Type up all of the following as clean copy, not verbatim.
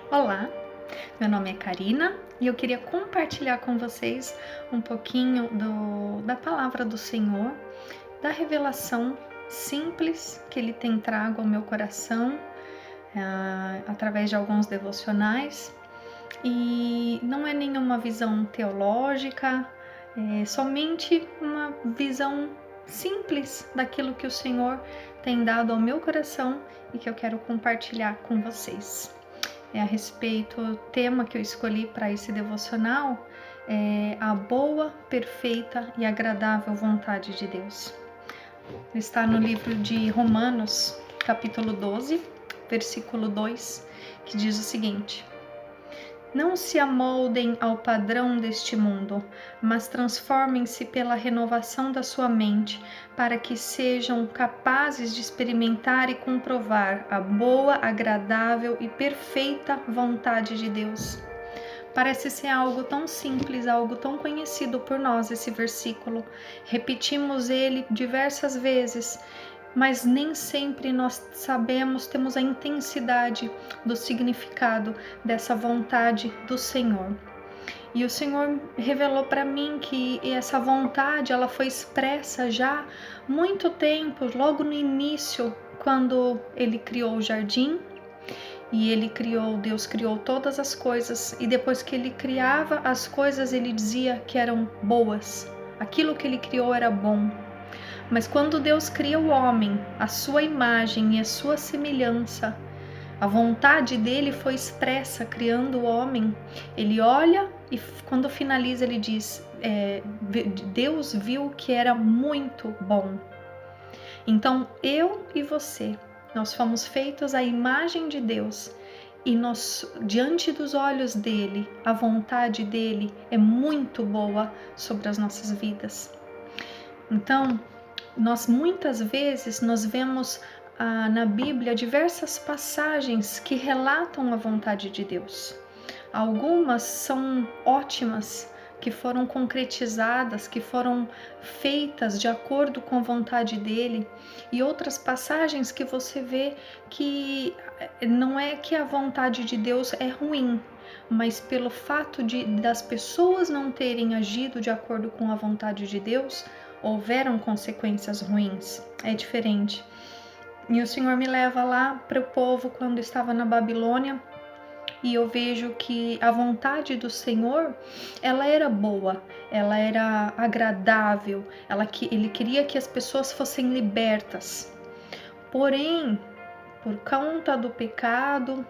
Olá, meu nome é Karina e eu queria compartilhar com vocês um pouquinho da palavra do Senhor, da revelação simples que Ele tem trago ao meu coração através de alguns devocionais. E não é nenhuma visão teológica, é somente uma visão simples daquilo que o Senhor tem dado ao meu coração e que eu quero compartilhar com vocês. A respeito, o tema que eu escolhi para esse devocional é a boa, perfeita e agradável vontade de Deus. Está no livro de Romanos, capítulo 12, versículo 2, que diz o seguinte: Não se amoldem ao padrão deste mundo, mas transformem-se pela renovação da sua mente, para que sejam capazes de experimentar e comprovar a boa, agradável e perfeita vontade de Deus. Parece ser algo tão simples, algo tão conhecido por nós, esse versículo. Repetimos ele diversas vezes, mas nem sempre nós sabemos, temos a intensidade do significado dessa vontade do Senhor. E o Senhor revelou para mim que essa vontade ela foi expressa já há muito tempo, logo no início, quando Ele criou o jardim. E Deus criou todas as coisas, e depois que Ele criava as coisas, Ele dizia que eram boas. Aquilo que Ele criou era bom. Mas quando Deus cria o homem, a sua imagem e a sua semelhança, a vontade dele foi expressa criando o homem. Ele olha e quando finaliza ele diz, Deus viu que era muito bom. Então eu e você, nós fomos feitos à imagem de Deus. E nós, diante dos olhos dele, a vontade dele é muito boa sobre as nossas vidas. Então, muitas vezes nós vemos na Bíblia diversas passagens que relatam a vontade de Deus. Algumas são ótimas, que foram concretizadas, que foram feitas de acordo com a vontade dele, e outras passagens que você vê que não é que a vontade de Deus é ruim, mas pelo fato das pessoas não terem agido de acordo com a vontade de Deus, houveram consequências ruins. É diferente. E o Senhor me leva lá para o povo quando estava na Babilônia, e eu vejo que a vontade do Senhor, ela era boa, ela era agradável, ele queria que as pessoas fossem libertas. Porém, por conta do pecado,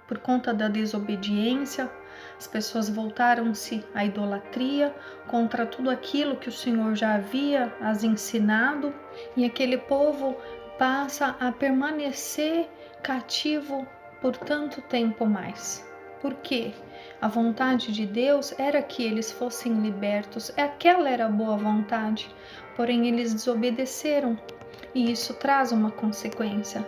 por conta da desobediência, as pessoas voltaram-se à idolatria, contra tudo aquilo que o Senhor já havia as ensinado, e aquele povo passa a permanecer cativo por tanto tempo mais. Por quê? A vontade de Deus era que eles fossem libertos, aquela era a boa vontade, porém eles desobedeceram, e isso traz uma consequência.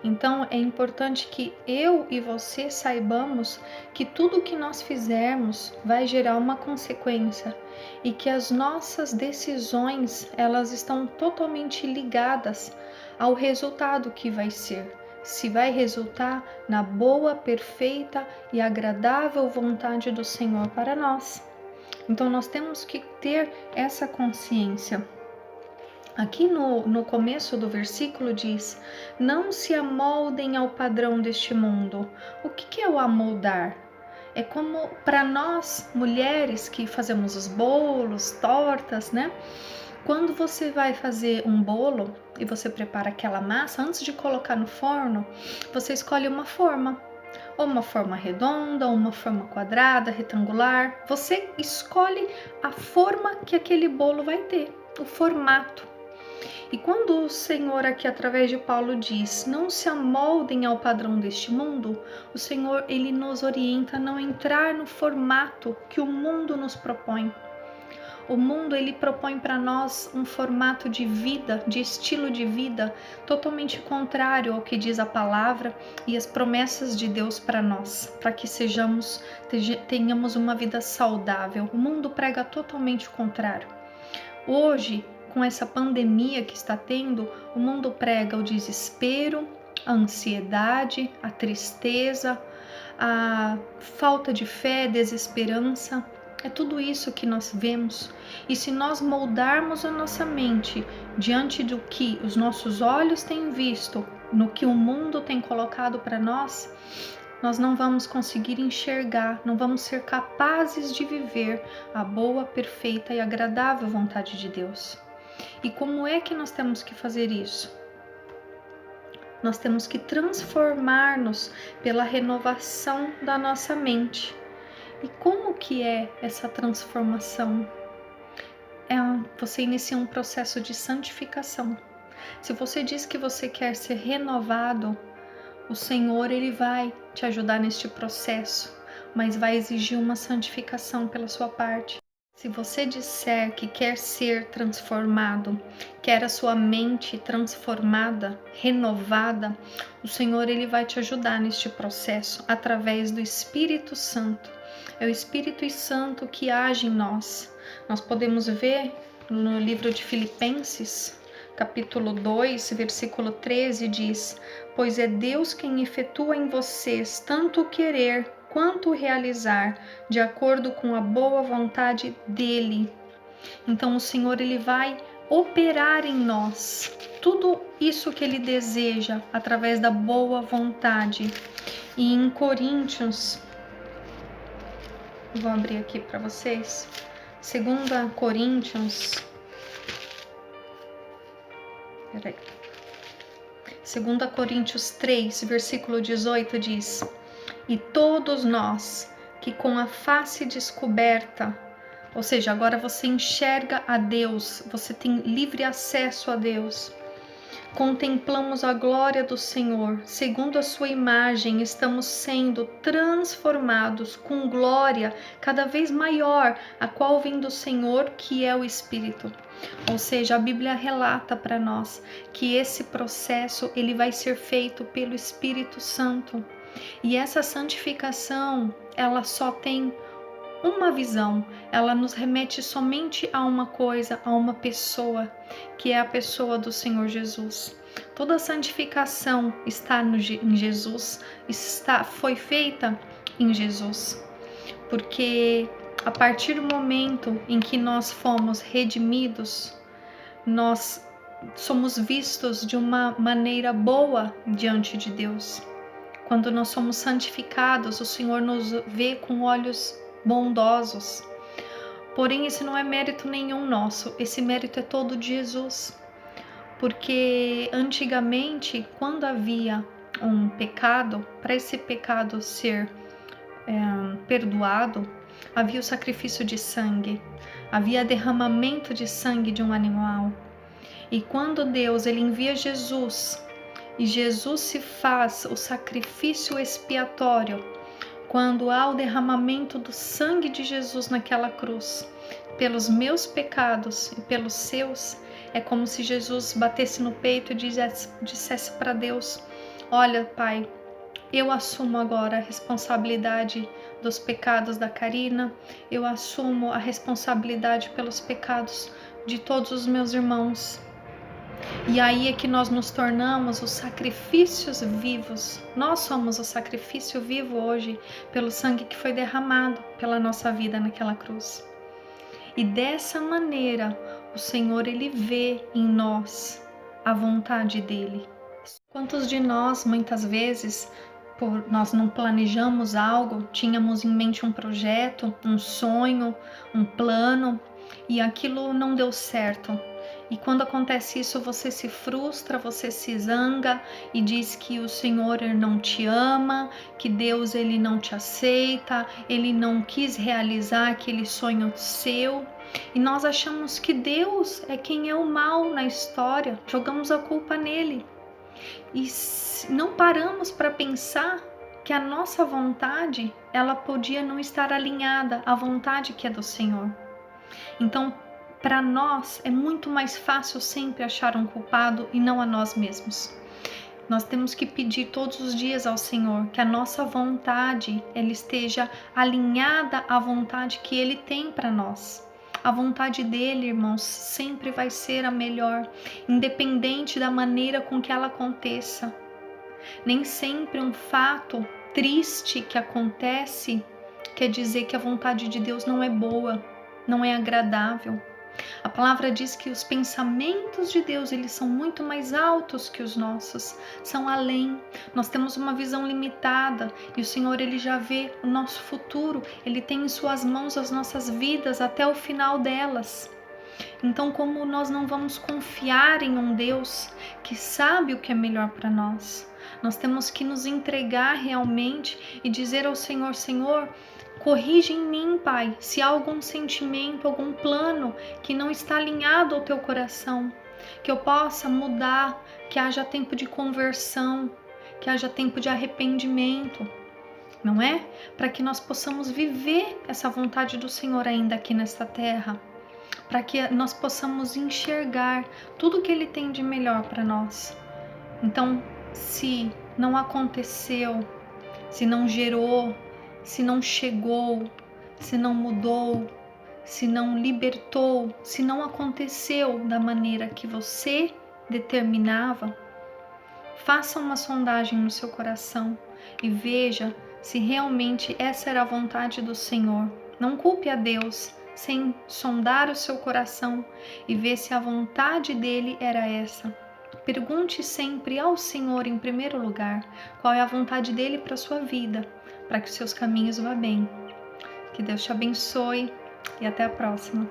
Então é importante que eu e você saibamos que tudo que nós fizermos vai gerar uma consequência e que as nossas decisões elas estão totalmente ligadas ao resultado que vai ser. Se vai resultar na boa, perfeita e agradável vontade do Senhor para nós. Então nós temos que ter essa consciência. Aqui no começo do versículo diz: não se amoldem ao padrão deste mundo. O que é o amoldar? É como para nós mulheres que fazemos os bolos, tortas, né? Quando você vai fazer um bolo e você prepara aquela massa, antes de colocar no forno, você escolhe uma forma. Ou uma forma redonda, ou uma forma quadrada, retangular. Você escolhe a forma que aquele bolo vai ter, o formato. E quando o Senhor aqui através de Paulo diz, não se amoldem ao padrão deste mundo, o Senhor ele nos orienta a não entrar no formato que o mundo nos propõe. O mundo ele propõe para nós um formato de vida, de estilo de vida totalmente contrário ao que diz a palavra e as promessas de Deus para nós, para que tenhamos uma vida saudável. O mundo prega totalmente o contrário. Hoje, com essa pandemia que está tendo, o mundo prega o desespero, a ansiedade, a tristeza, a falta de fé, desesperança. É tudo isso que nós vemos. E se nós moldarmos a nossa mente diante do que os nossos olhos têm visto, no que o mundo tem colocado para nós, nós não vamos conseguir enxergar, não vamos ser capazes de viver a boa, perfeita e agradável vontade de Deus. E como é que nós temos que fazer isso? Nós temos que transformar-nos pela renovação da nossa mente. E como que é essa transformação? Você inicia um processo de santificação. Se você diz que você quer ser renovado, o Senhor ele vai te ajudar neste processo, mas vai exigir uma santificação pela sua parte. Se você disser que quer ser transformado, quer a sua mente transformada, renovada, o Senhor ele vai te ajudar neste processo através do Espírito Santo. É o Espírito Santo que age em nós. Nós podemos ver no livro de Filipenses, capítulo 2, versículo 13, diz: pois é Deus quem efetua em vocês tanto o querer quanto o realizar, de acordo com a boa vontade dele. Então o Senhor ele vai operar em nós tudo isso que ele deseja através da boa vontade. E em Coríntios, vou abrir aqui para vocês, 2 Coríntios, 2 Coríntios 3, versículo 18 diz: e todos nós que com a face descoberta, ou seja, agora você enxerga a Deus, você tem livre acesso a Deus, contemplamos a glória do Senhor, segundo a sua imagem, estamos sendo transformados com glória cada vez maior, a qual vem do Senhor, que é o Espírito. Ou seja, a Bíblia relata para nós que esse processo ele vai ser feito pelo Espírito Santo. E essa santificação, ela só tem uma visão, ela nos remete somente a uma coisa, a uma pessoa, que é a pessoa do Senhor Jesus. Toda a santificação está em Jesus, foi feita em Jesus, porque a partir do momento em que nós fomos redimidos, nós somos vistos de uma maneira boa diante de Deus. Quando nós somos santificados, o Senhor nos vê com olhos bondosos. Porém, esse não é mérito nenhum nosso, esse mérito é todo de Jesus. Porque antigamente, quando havia um pecado, para esse pecado ser perdoado, havia o sacrifício de sangue, havia derramamento de sangue de um animal. E quando Deus ele envia Jesus, e Jesus se faz o sacrifício expiatório, quando há o derramamento do sangue de Jesus naquela cruz, pelos meus pecados e pelos seus, é como se Jesus batesse no peito e dissesse para Deus: olha, Pai, eu assumo agora a responsabilidade dos pecados da Karina, eu assumo a responsabilidade pelos pecados de todos os meus irmãos. E aí é que nós nos tornamos os sacrifícios vivos. Nós somos o sacrifício vivo hoje pelo sangue que foi derramado pela nossa vida naquela cruz. E dessa maneira, o Senhor ele vê em nós a vontade dele. Quantos de nós, muitas vezes, nós não planejamos algo, tínhamos em mente um projeto, um sonho, um plano, e aquilo não deu certo. E quando acontece isso, você se frustra, você se zanga e diz que o Senhor não te ama, que Deus ele não te aceita, ele não quis realizar aquele sonho seu. E nós achamos que Deus é quem é o mal na história, jogamos a culpa nele. E não paramos para pensar que a nossa vontade, ela podia não estar alinhada à vontade que é do Senhor. Então, para nós é muito mais fácil sempre achar um culpado e não a nós mesmos. Nós temos que pedir todos os dias ao Senhor que a nossa vontade ela esteja alinhada à vontade que Ele tem para nós. A vontade dele, irmãos, sempre vai ser a melhor, independente da maneira com que ela aconteça. Nem sempre um fato triste que acontece quer dizer que a vontade de Deus não é boa, não é agradável. A palavra diz que os pensamentos de Deus, eles são muito mais altos que os nossos, são além. Nós temos uma visão limitada e o Senhor, ele já vê o nosso futuro, ele tem em suas mãos as nossas vidas até o final delas. Então, como nós não vamos confiar em um Deus que sabe o que é melhor para nós? Nós temos que nos entregar realmente e dizer ao Senhor: Senhor, corrige em mim, Pai, se há algum sentimento, algum plano que não está alinhado ao teu coração, que eu possa mudar, que haja tempo de conversão, que haja tempo de arrependimento, não é? Para que nós possamos viver essa vontade do Senhor ainda aqui nesta terra, para que nós possamos enxergar tudo que Ele tem de melhor para nós. Então, se não aconteceu, se não gerou, se não chegou, se não mudou, se não libertou, se não aconteceu da maneira que você determinava, faça uma sondagem no seu coração e veja se realmente essa era a vontade do Senhor. Não culpe a Deus sem sondar o seu coração e ver se a vontade dele era essa. Pergunte sempre ao Senhor em primeiro lugar qual é a vontade dele para a sua vida, para que os seus caminhos vá bem. Que Deus te abençoe e até a próxima.